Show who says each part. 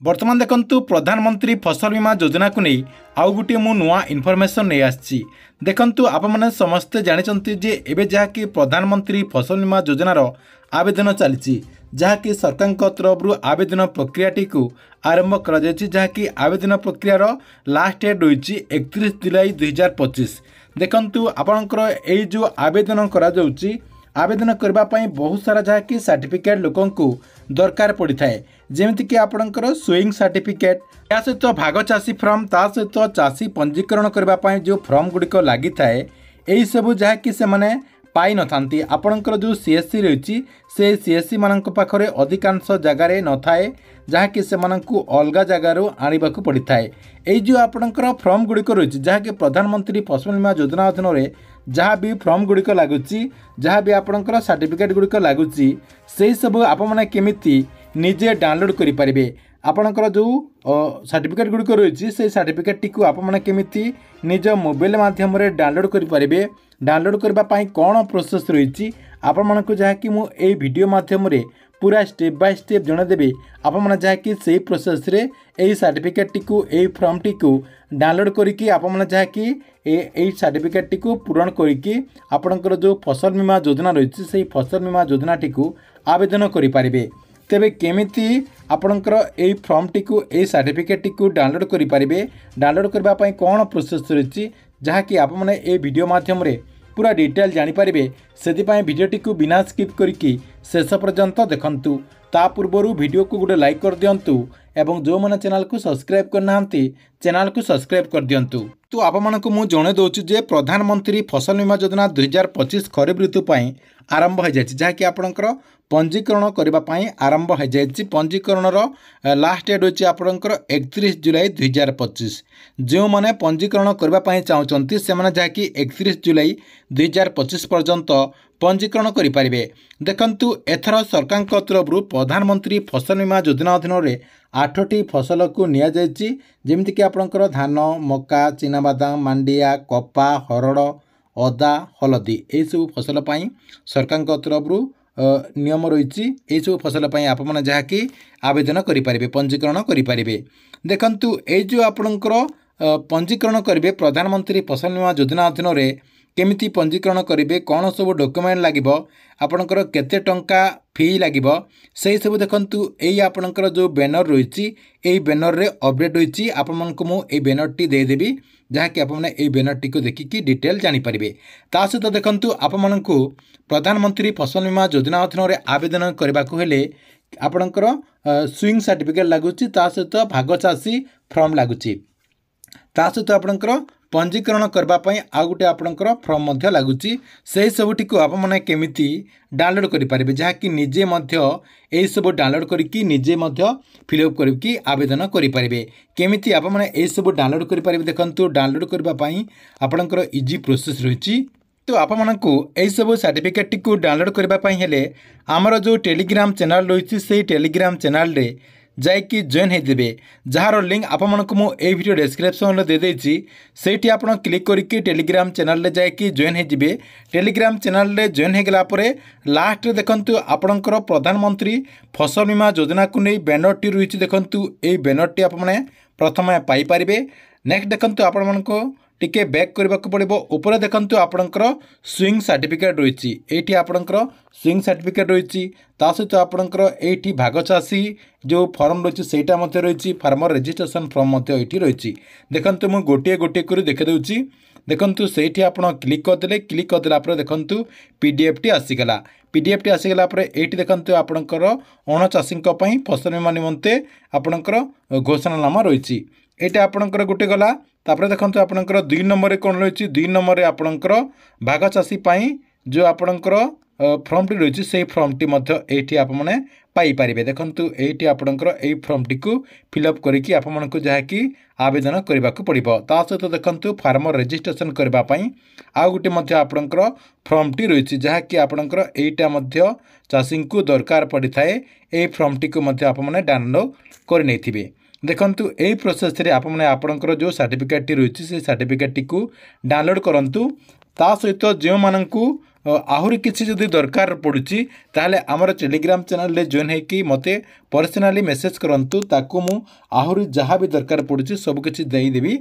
Speaker 1: बर्तमान देखंतु प्रधानमंत्री फसल बीमा योजना को नहीं आउ गोटे मु नुआ इनफॉरमेशन नहीं आछि। देखंतु आप माने समस्ते जानिचंती जे एबे जहाँकि प्रधानमंत्री फसल बीमा योजनार आवेदन चली जहाँकि सरकार तरफ आवेदन प्रक्रियाटी को आरंभ करा जायछि, जहाँकि आवेदन प्रक्रियार लास्ट डेट रही 31 जुलाई 2025। देखंतु आपनकर एई जो आवेदन करा जाउछि आवेदन करने बहुत सारा जहाँकि सर्टिफिकेट लोकं को दरकार पड़ी थाए, जेमती कि आपणकर स्विंग सर्टिफिकेट या सहित भाग चाषी फॉर्म ता सहित चाषी पंजीकरण करने जो फॉर्म गुड़िक लगी थाए यही सबू जहाँकि से माने पाई न थांती। आपणकर जो सीएससी रही से सीएससी मान पाखरे अधिकांश जगार न थाए जहाँकि से मानकु अलगा जगार आने को पड़ी थाए। यही जो आपणकर फॉर्म गुड़िक रही जहाँकि प्रधानमंत्री फसल बीमा योजना अधीन में जहाँ भी फॉर्म गुड़िक लगुच जहाँ भी आपणकर सर्टिफिकेट गुड़िक लगुच से सब आपने केमिति निजे डाउनलोड करें। आपणकर जो सर्टिफिकेट गुड़िक रही से सर्टिफिकेट टी आपने केमिति निज मोबाइल माध्यम डाउनलोड करें। डाउनलोड करने कौन प्रोसेस रही आपको जहाँकि मुझे वीडियो माध्यम पूरा स्टेप बाय स्टेप जनदेवी आपने जहाँकि से प्रोसेस रे यही सर्टिफिकेट टी यही फॉर्म टी डाउनलोड करके आपने जहाँकि यही सर्टिफिकेट टी पूरण करके आपणकर जो फसल बीमा योजना रही से फसल बीमा योजना टी आवेदन करें। तेबे केमिति आपणकर यही फॉर्म टी यही सर्टिफिकेट टी डाउनलोड करें। डाउनलोड करने कौन प्रोसेस रही जहाँकि आपने ये वीडियो माध्यम पूरा डिटेल जानीपारे से भिडियोटी को बिना स्किप करके शेष पर्यंत देखंतु। ता पूर्व वीडियो को गोटे लाइक कर दिंतु एवं जो मैंने चैनल को सब्सक्राइब करना चैनल को सब्सक्राइब कर दिंतु। तो आपको मुझे जणे दूसरी जे प्रधानमंत्री फसल बीमा योजना 2025 खरीफ ऋतु पर आरंभ हो जाए जहाँकि आपणकर पंजीकरण करने आरंभ हो जाए। पंजीकरण लास्ट डेट होची आपणकर 31 जुलाई 2025। जो मैंने पंजीकरण करने चाहते से जहाँकि 31 जुलाई 2025 पर्यंत पंजीकरण करें। देखंतु एथर सरकार तरफ प्रधानमंत्री फसल बीमा योजना अधीन में 8टी फसल को निया जायछि, जेमिति कि आपणकर धान, मका, चीनाबादाम, मांडिया, कपा, हरड़, अदा, हलदी यही सब फसल सरकार तरफ नियम रही। यही सब फसल आप जहाँकि आवेदन करें पंजीकरण करें। देखंतु ये जो आपणकर पंजीकरण करेंगे प्रधानमंत्री फसल बीमा योजना अधीन में केमिति पंजीकरण करेंगे, कौन सब डॉक्यूमेंट लगे, आपणकर केते टंका फी लगे से सब देखंतु। यही आपणकर जो बैनर रही यही बैनर रे अपडेट रही आपको मुझे बैनर टी देदेवी जहाँकि आपने यही बैनर टी को देखिकी डिटेल जानीपारे। ता सहित देखंतु आपको प्रधानमंत्री फसल बीमा योजना अधीन में आवेदन करने को हेले आपणकर स्विंग सर्टिफिकेट लगुच सहित भाग चाषी फॉर्म लगुच सहित आपणकर पंजीकरण करने आउ गोटे आपणकर फॉर्म लगुच से सबुटी आपने केमिति डाउनलोड करें जहाँकि निजे यही सब डाउनलोड करके निजे फिलअप करके आवेदन करें। केमिति आपने यही सब डाउनलोड करें देखंतु। डाउनलोड करने आपणकर इजी प्रोसेस रही। तो आपको यही सब सर्टिफिकेट टी डाउनलोड करने हेले आमर जो टेलीग्राम चैनल रही से टेलीग्राम चैनल रे जाइकी जॉइन होदेवे जार लिंक आपको मुझे वीडियो डिस्क्रिप्शन देदेछि सेठी आप क्लिक करके टेलीग्राम चैनल रे जाइकी जॉइन होजिबे। टेलीग्राम चैनल रे जॉइन होगला परे लास्ट रे देखंतु आपणकर प्रधानमंत्री फसल बीमा योजना को नहीं बैनर टी रही देखंतु। यही बैनर टी आपने प्रथम पाई पारिबे। नेक्स्ट देखंतु आपको टिके बैक करने को पड़ो। ऊपर देखंतु आपणकर स्विंग सर्टिफिकेट रही ये आपणकर स्विंग सर्टिफिकेट रही सहित आपणकर ये भाग चाषी जो फॉर्म रही सेटा रही फार्मर रजिस्ट्रेशन फॉर्म ये रही। देखंतु मुझे गोटे गोटे कर देखिदे देखंतु सेठी आप क्लिक करदे। क्लिक करदेला देखंतु पीडीएफ टी आसीगला। पीडीएफ टी आसीगला ये देखंतु आपणकर अणचाषी फसल बीमा निमंते आपणकर घोषणानामा रही ये आपणकर गोटे गला। तापर देखंतु आपणकर 2 नंबर कौन रही 2 नंबर आपणकर भाग चाषी जो आपणकर फॉर्म टी रही से फॉर्म टी ये आपने पाइपारे। देखंतु ये आपणकर यही फॉर्म टी को फिलअप करके आपको जहाँकि आवेदन करने को पड़ो। ता सहित देखंतु फार्मर रजिस्ट्रेशन करने आउ गोटे आपणकर फॉर्म टी रही जहाँकि आपणकर यहीटा चाषी को दरकार पड़ी थाए। यही फॉर्म टी को आपने डाउनलोड कर नहीं। देखंतु यही प्रोसेस रे आपने आपणकर जो सर्टिफिकेट टी रही से सर्टिफिकेट टी को डाउनलोड करंतु। ता सहित जो मानकु ଆହୁରି କିଛି ଯଦି ଦରକାର ପଡ଼ୁଛି ତାହେଲେ ଆମର ଟେଲିଗ୍ରାମ ଚ୍ୟାନେଲରେ ଜଏନ୍ ହେଇକି ମୋତେ ପର୍ସନାଲି ମେସେଜ୍ କରନ୍ତୁ। ତାକୁ ମୁଁ ଆହୁରି ଯାହା ବି ଦରକାର ପଡ଼ୁଛି ସବୁକିଛି ଦେଇଦେବି।